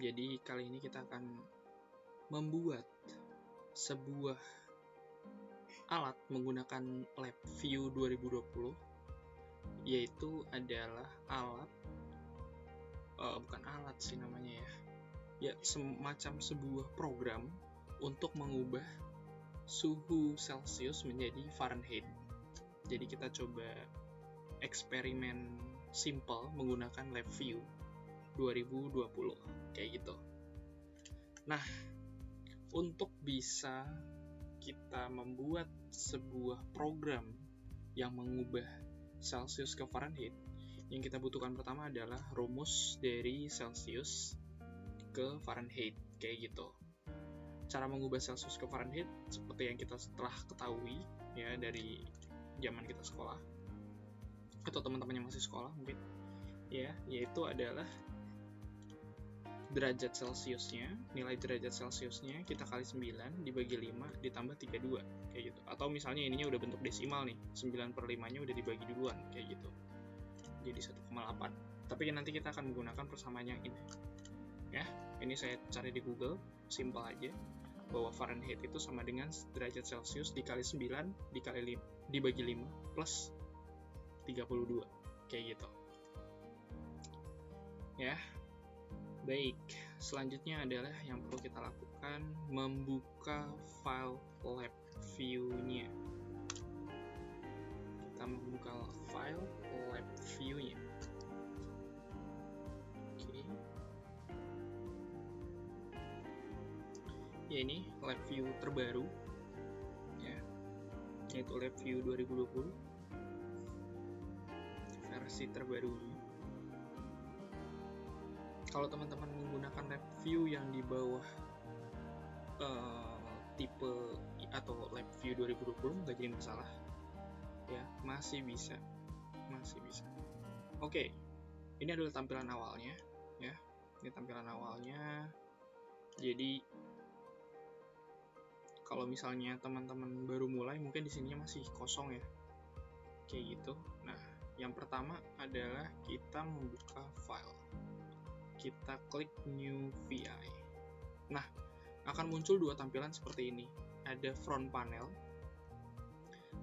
Jadi kali ini kita akan membuat sebuah alat menggunakan LabVIEW 2020, yaitu adalah bukan alat sih namanya ya semacam sebuah program untuk mengubah suhu Celsius menjadi Fahrenheit. Jadi kita coba eksperimen simple menggunakan LabVIEW 2020 kayak gitu. Nah, untuk bisa kita membuat sebuah program yang mengubah Celsius ke Fahrenheit, yang kita butuhkan pertama adalah rumus dari Celsius ke Fahrenheit kayak gitu. Cara mengubah Celsius ke Fahrenheit seperti yang kita telah ketahui ya dari zaman kita sekolah atau teman-teman yang masih sekolah mungkin ya, yaitu adalah derajat Celsiusnya, nilai derajat Celsiusnya kita kali 9 dibagi 5 ditambah 32 kayak gitu. Atau misalnya ininya udah bentuk desimal nih, 9/5 nya udah dibagi duluan kayak gitu, jadi 1,8. Tapi nanti kita akan menggunakan persamaan yang ini ya. Ini saya cari di Google, simple aja, bahwa Fahrenheit itu sama dengan derajat Celsius dikali 9 dibagi 5 plus 32 kayak gitu ya. Baik, selanjutnya adalah yang perlu kita lakukan membuka file LabVIEW-nya. Kita membuka file LabVIEW-nya. Oke. Ya, ini LabVIEW terbaru ya, yaitu LabVIEW 2020 versi terbarunya. Kalau teman-teman menggunakan LabVIEW yang di bawah tipe atau LabVIEW 2020 nggak jadi masalah ya, masih bisa. Oke, ini adalah tampilan awalnya ya. Ini tampilan awalnya. Jadi kalau misalnya teman-teman baru mulai, mungkin di sininya masih kosong ya, kayak gitu. Nah, yang pertama adalah kita membuka file. Kita klik New VI. Nah, akan muncul dua tampilan seperti ini. Ada front panel,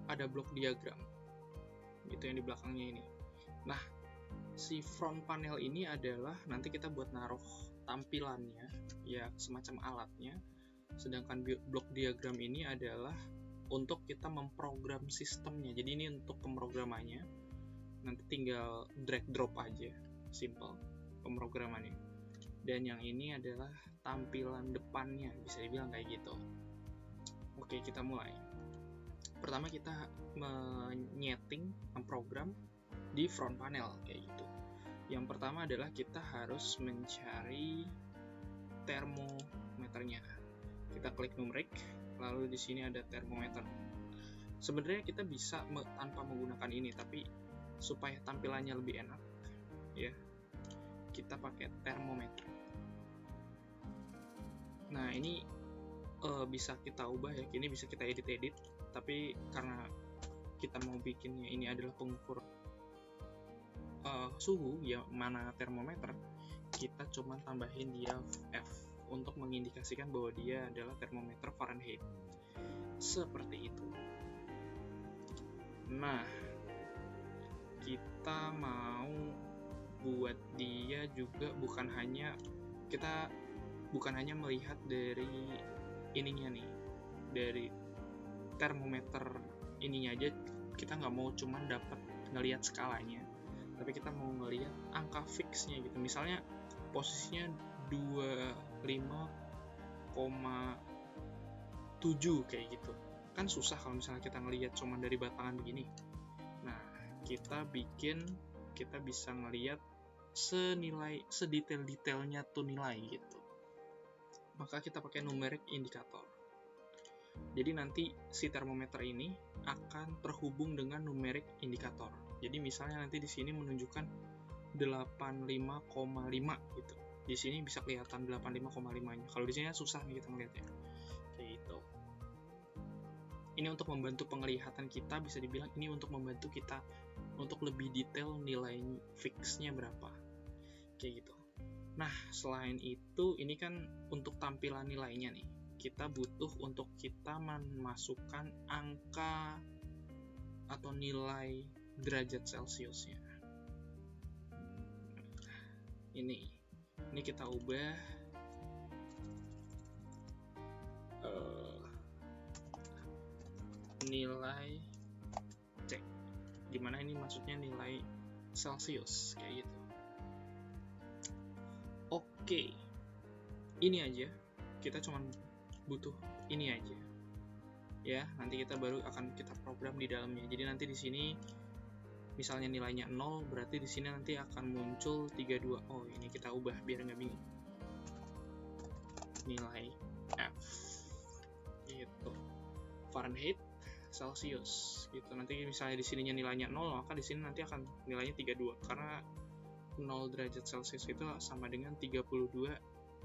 ada block diagram. Itu yang di belakangnya ini. Nah, si front panel ini adalah nanti kita buat naruh tampilannya, ya semacam alatnya. Sedangkan block diagram ini adalah untuk kita memprogram sistemnya. Jadi ini untuk pemrogramannya. Nanti tinggal drag drop aja, simple pemrogramannya. Dan yang ini adalah tampilan depannya, bisa dibilang kayak gitu. Oke, kita mulai. Pertama kita memprogram di front panel kayak gitu. Yang pertama adalah kita harus mencari termometernya. Kita klik numeric, lalu di sini ada termometer. Sebenarnya kita bisa tanpa menggunakan ini, tapi supaya tampilannya lebih enak ya, kita pakai termometer. Nah, ini bisa kita ubah ya, ini bisa kita edit, tapi karena kita mau bikinnya ini adalah pengukur suhu yang mana termometer, kita cuma tambahin dia F untuk mengindikasikan bahwa dia adalah termometer Fahrenheit. Seperti itu. Nah, kita mau buat dia juga bukan hanya melihat dari ininya nih, dari termometer ininya aja. Kita nggak mau cuman dapat ngelihat skalanya, tapi kita mau ngelihat angka fixnya gitu. Misalnya posisinya 25,7 kayak gitu. Kan susah kalau misalnya kita ngelihat cuman dari batangan begini. Nah, kita bisa ngelihat sedetail-detailnya tuh nilai gitu. Maka kita pakai numeric indicator. Jadi nanti si termometer ini akan terhubung dengan numeric indicator. Jadi misalnya nanti di sini menunjukkan 85,5 gitu. Di sini bisa kelihatan 85,5-nya. Kalau di sini susah nih kita ngeliatnya. Kayak gitu. Ini untuk membantu penglihatan kita, bisa dibilang ini untuk membantu kita untuk lebih detail nilai fixnya berapa. Kayak gitu. Nah, selain itu, ini kan untuk tampilan nilainya nih. Kita butuh untuk kita memasukkan angka atau nilai derajat Celciusnya. Ini kita ubah nilai C, dimana ini maksudnya nilai Celcius kayak gitu. Oke, ini aja, kita cuman butuh ini aja ya. Nanti kita baru akan kita program di dalamnya. Jadi nanti di sini misalnya nilainya 0, berarti di sini nanti akan muncul 32. Oh, ini kita ubah biar nggak bingung. Nilai F gitu, Fahrenheit, Celsius gitu. Nanti misalnya di sininya nilainya 0, maka di sini nanti akan nilainya 32 karena 0 derajat Celcius itu sama dengan 32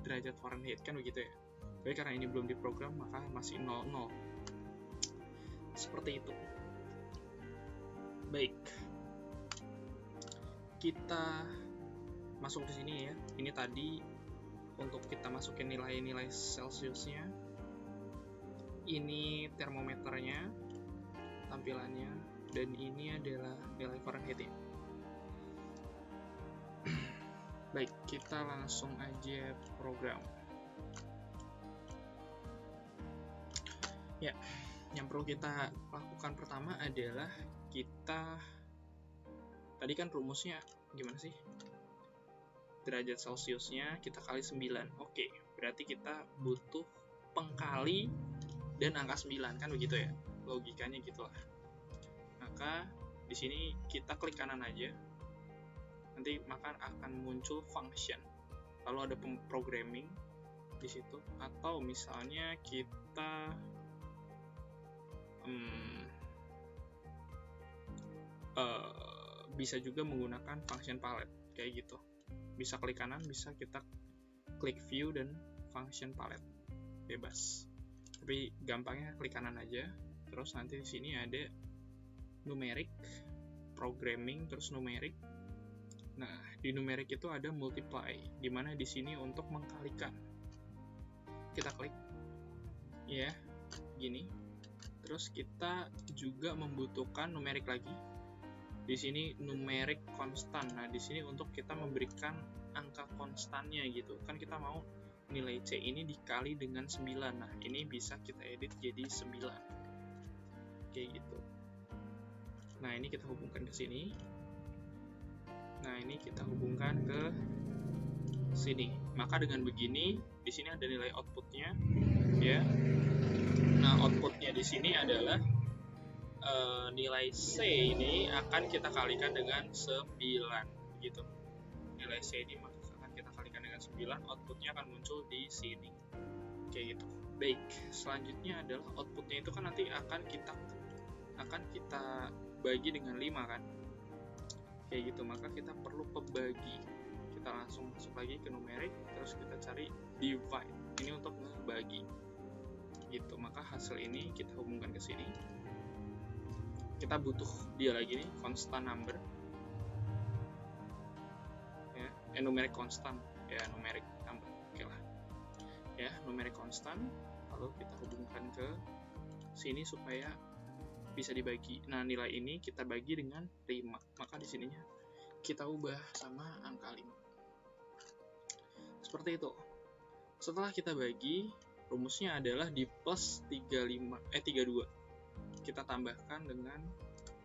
derajat Fahrenheit, kan begitu ya. Tapi karena ini belum diprogram, maka masih 00. Seperti itu. Baik. Kita masuk di sini ya. Ini tadi untuk kita masukin nilai-nilai Celciusnya. Ini termometernya, tampilannya, dan ini adalah nilai Fahrenheit-nya. Baik, kita langsung aja program. Ya, yang perlu kita lakukan pertama adalah kita, tadi kan rumusnya gimana sih? Derajat Celciusnya kita kali 9. Oke, berarti kita butuh pengkali dan angka 9, kan begitu ya? Logikanya gitulah. Maka di sini kita klik kanan aja. Nanti maka akan muncul function, lalu ada programming di situ, atau misalnya kita bisa juga menggunakan function palette kayak gitu. Bisa klik kanan, bisa kita klik view dan function palette, bebas. Tapi gampangnya klik kanan aja. Terus nanti di sini ada numeric, programming, terus numeric. Nah, di numeric itu ada multiply, dimana di sini untuk mengkalikan. Kita klik, ya, gini. Terus kita juga membutuhkan numeric lagi. Di sini numeric constant. Nah, di sini untuk kita memberikan angka konstannya gitu. Kan kita mau nilai C ini dikali dengan 9. Nah, ini bisa kita edit jadi 9. Kayak gitu. Nah, ini kita hubungkan ke sini. Nah, ini kita hubungkan ke sini. Maka dengan begini, di sini ada nilai outputnya, ya. Nah, outputnya di sini adalah nilai C ini akan kita kalikan dengan 9, gitu. Nilai C ini akan kita kalikan dengan 9, outputnya akan muncul di sini, kayak gitu. Baik, selanjutnya adalah outputnya itu kan nanti akan kita bagi dengan 5 kan. Kayak gitu, maka kita perlu pembagi. Kita langsung masuk lagi ke numeric, terus kita cari divide. Ini untuk membagi. Gitu, maka hasil ini kita hubungkan ke sini. Kita butuh dia lagi nih, constant number. Ya, numeric constant, ya numeric number. Oke lah. Ya, numeric constant. Lalu kita hubungkan ke sini supaya bisa dibagi. Nah, nilai ini kita bagi dengan 5. Maka di sininya kita ubah sama angka 5. Seperti itu. Setelah kita bagi, rumusnya adalah di plus 32. Kita tambahkan dengan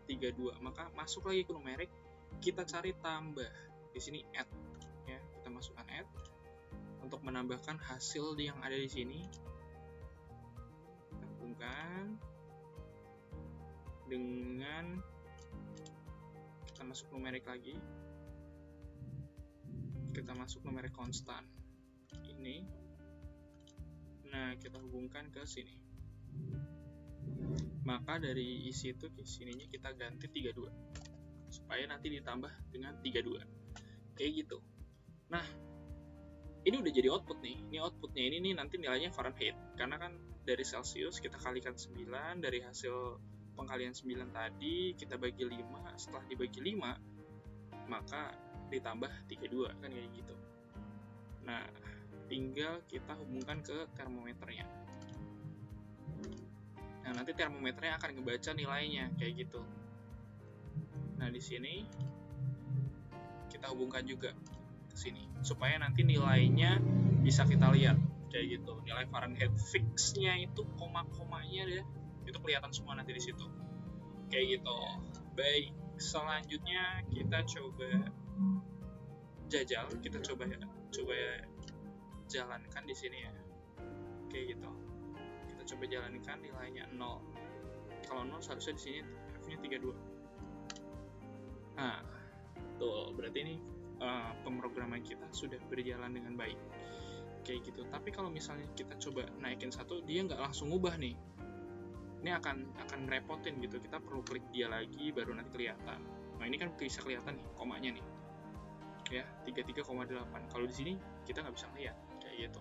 32. Maka masuk lagi ke numeric, kita cari tambah. Di sini add, ya. Kita masukkan add untuk menambahkan hasil yang ada di sini. Kita hubungkan dengan, kita masuk numeric lagi, kita masuk numeric constant ini. Nah, kita hubungkan ke sini, maka dari isi itu ke sininya kita ganti 32 supaya nanti ditambah dengan 32 kayak gitu. Nah, ini udah jadi output nih. Ini outputnya ini nih nanti nilainya Fahrenheit, karena kan dari Celsius kita kalikan 9, dari hasil pengkalian 9 tadi kita bagi 5, setelah dibagi 5 maka ditambah 32 kan kayak gitu. Nah, tinggal kita hubungkan ke termometernya. Nah, nanti termometernya akan ngebaca nilainya kayak gitu. Nah, di sini kita hubungkan juga ke sini supaya nanti nilainya bisa kita lihat kayak gitu. Nilai Fahrenheit fix-nya itu koma-komanya deh, itu kelihatan semua nanti di situ. Kayak gitu. Baik, selanjutnya kita coba jajal, kita coba jalankan di sini ya. Kayak gitu. Kita coba jalankan nilainya 0. Kalau 0 seharusnya di sini F-nya 32. Nah, tuh berarti ini pemrograman kita sudah berjalan dengan baik. Kayak gitu. Tapi kalau misalnya kita coba naikin 1, dia nggak langsung ubah nih. Ini akan ngerepotin gitu. Kita perlu klik dia lagi baru nanti kelihatan. Nah, ini kan bisa kelihatan nih komanya nih. Ya, 33,8. Kalau di sini kita nggak bisa ngeliat kayak gitu.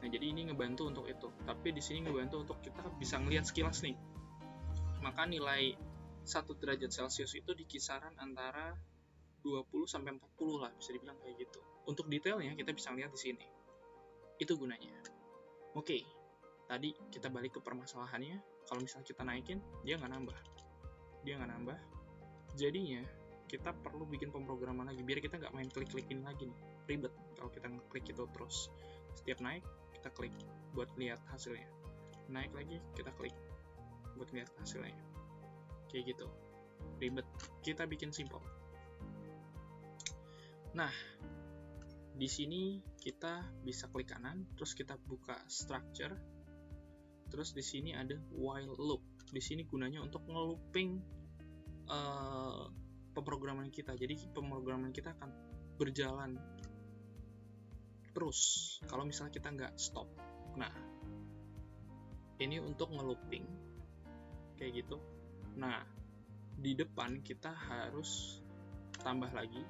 Nah, jadi ini ngebantu untuk itu. Tapi di sini ngebantu untuk kita bisa ngelihat sekilas nih. Maka nilai 1 derajat Celcius itu di kisaran antara 20 sampai 40 lah, bisa dibilang kayak gitu. Untuk detailnya kita bisa lihat di sini. Itu gunanya. Oke. Tadi kita balik ke permasalahannya. Kalau misalnya kita naikin, dia nggak nambah. Jadinya kita perlu bikin pemrograman lagi biar kita nggak main klik-klikin lagi nih. Ribet kalau kita ngeklik itu terus. Setiap naik kita klik buat lihat hasilnya. Naik lagi kita klik buat lihat hasilnya. Kayak gitu. Ribet. Kita bikin simple. Nah, di sini kita bisa klik kanan, terus kita buka structure. Terus di sini ada while loop. Di sini gunanya untuk nge-looping pemrograman kita. Jadi pemrograman kita akan berjalan terus kalau misalnya kita nggak stop. Nah, ini untuk nge-looping kayak gitu. Nah, di depan kita harus tambah lagi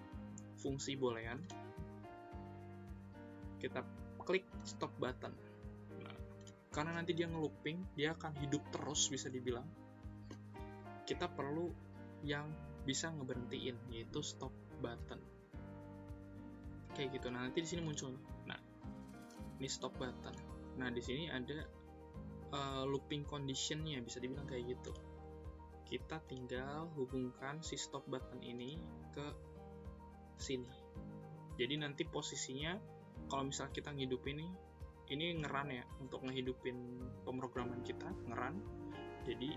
fungsi boolean. Kita klik stop button. Nah, karena nanti dia nge-looping, dia akan hidup terus bisa dibilang. Kita perlu yang bisa ngeberhentiin, yaitu stop button. Kayak gitu. Nah, nanti di sini muncul. Nah, ini stop button. Nah, di sini ada looping condition-nya, bisa dibilang kayak gitu. Kita tinggal hubungkan si stop button ini ke sini. Jadi nanti posisinya kalau misalnya kita ngehidupin ini ngerun ya, untuk ngehidupin pemrograman kita, ngerun. Jadi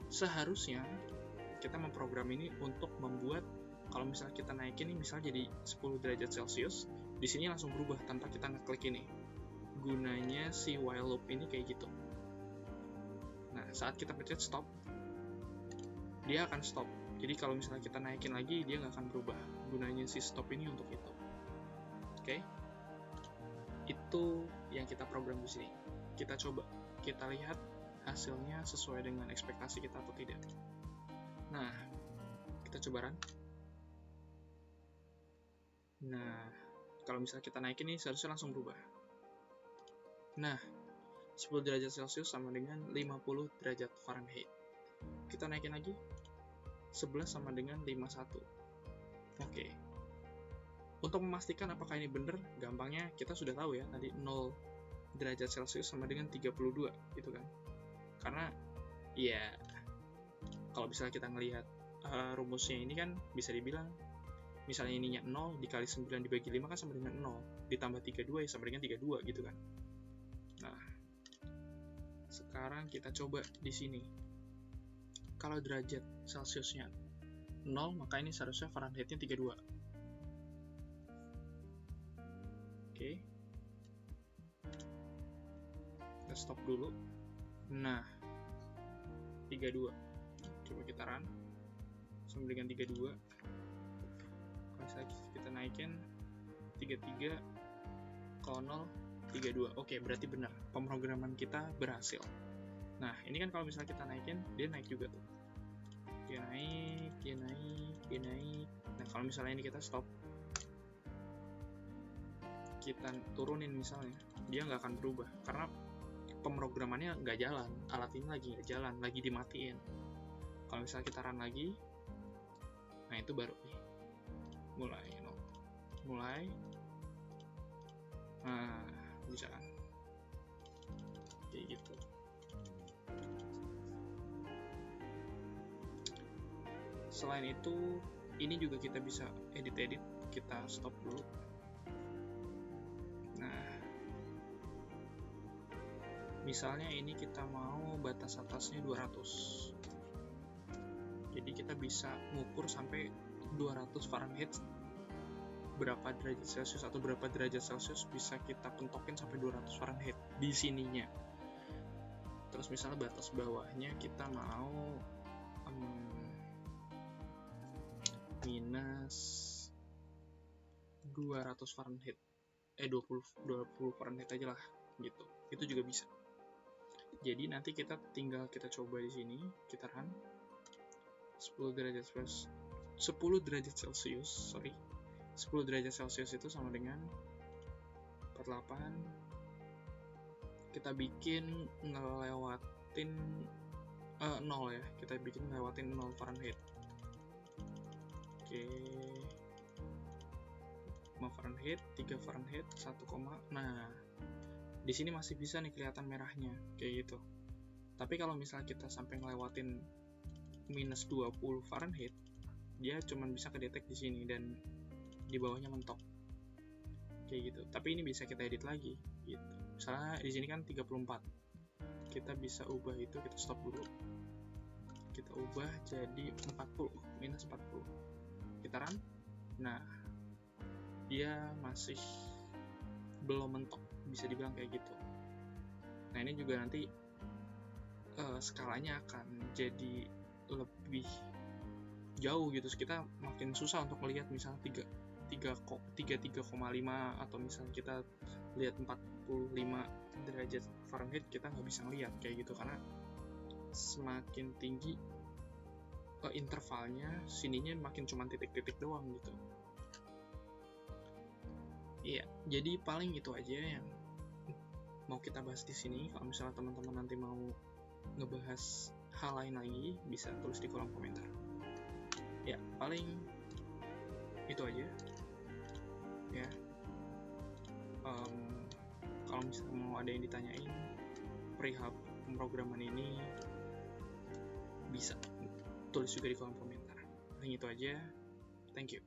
seharusnya kita memprogram ini untuk membuat kalau misalnya kita naikin ini misalnya jadi 10 derajat Celcius, di sini langsung berubah tanpa kita ngeklik ini. Gunanya si while loop ini kayak gitu. Nah, saat kita pencet stop, dia akan stop. Jadi kalau misalnya kita naikin lagi, dia nggak akan berubah. Gunanya si stop ini untuk itu. Oke? Itu yang kita program di sini. Kita coba, kita lihat hasilnya sesuai dengan ekspektasi kita atau tidak. Nah, kita coba run. Nah, kalau misalnya kita naikin ini seharusnya langsung berubah. Nah, 10 derajat Celcius sama dengan 50 derajat Fahrenheit. Kita naikin lagi, 11 sama dengan 51. Oke. Untuk memastikan apakah ini benar, gampangnya kita sudah tahu ya, tadi 0 derajat Celcius sama dengan 32, gitu kan. Karena, ya, kalau misalnya kita ngelihat rumusnya ini kan bisa dibilang, misalnya ininya 0 dikali 9 dibagi 5 kan sama dengan 0, ditambah 32 ya sama dengan 32, gitu kan. Nah, sekarang kita coba di sini. Kalau derajat Celciusnya 0, maka ini seharusnya Fahrenheitnya 32. Oke. Kita stop dulu. Nah, 32. Coba kita run. Sama dengan 32. Kalau kita naikin 33, kalau 0, 32. Oke, berarti benar. Pemrograman kita berhasil. Nah, ini kan kalau misalnya kita naikin, dia naik juga tuh. Dia naik. Nah, kalau misalnya ini kita stop, kita turunin misalnya, dia nggak akan berubah. Karena pemrogramannya nggak jalan. Alat ini lagi nggak jalan, lagi dimatiin. Kalau misalnya kita run lagi, nah itu baru nih. Mulai. Nah, bisa kan? Kayak gitu. Selain itu, ini juga kita bisa edit-edit. Kita stop dulu. Nah, misalnya ini kita mau batas atasnya 200. Jadi kita bisa ngukur sampai 200 Fahrenheit berapa derajat Celcius atau berapa derajat Celcius bisa kita pentokin sampai 200 Fahrenheit di sininya. Terus misalnya batas bawahnya kita mau minus 200 Fahrenheit 20 Fahrenheit aja lah gitu. Itu juga bisa. Jadi nanti kita tinggal kita coba di sini, kita run 10 derajat Celcius, 10 derajat Celcius itu sama dengan 48. Kita bikin ngelewatin 0 ya, kita bikin ngelewatin 0 Fahrenheit. Oke, 5 Fahrenheit, 3 Fahrenheit, 1, nah di sini masih bisa nih kelihatan merahnya kayak gitu. Tapi kalau misalnya kita sampai ngelewatin minus 20 Fahrenheit, dia cuma bisa kedetek di sini dan di bawahnya mentok kayak gitu. Tapi ini bisa kita edit lagi gitu. Misalnya di sini kan 34, kita bisa ubah itu, kita stop dulu, kita ubah jadi 40, minus 40, kita run. Nah, dia masih belum mentok, bisa dibilang kayak gitu. Nah, ini juga nanti skalanya akan jadi lebih jauh gitu. Kita makin susah untuk melihat misalnya 33,5 atau misalnya kita lihat 45 derajat Fahrenheit, kita nggak bisa ngelihat kayak gitu karena semakin tinggi intervalnya, sininya makin cuma titik-titik doang gitu. Iya, jadi paling itu aja yang mau kita bahas di sini. Kalau misalnya teman-teman nanti mau ngebahas hal lain lagi, bisa tulis di kolom komentar. Ya, paling itu aja ya. Kalau misalnya mau ada yang ditanyain perihal pemrograman ini, bisa tulis juga di kolom komentar. Paling itu aja. Thank you.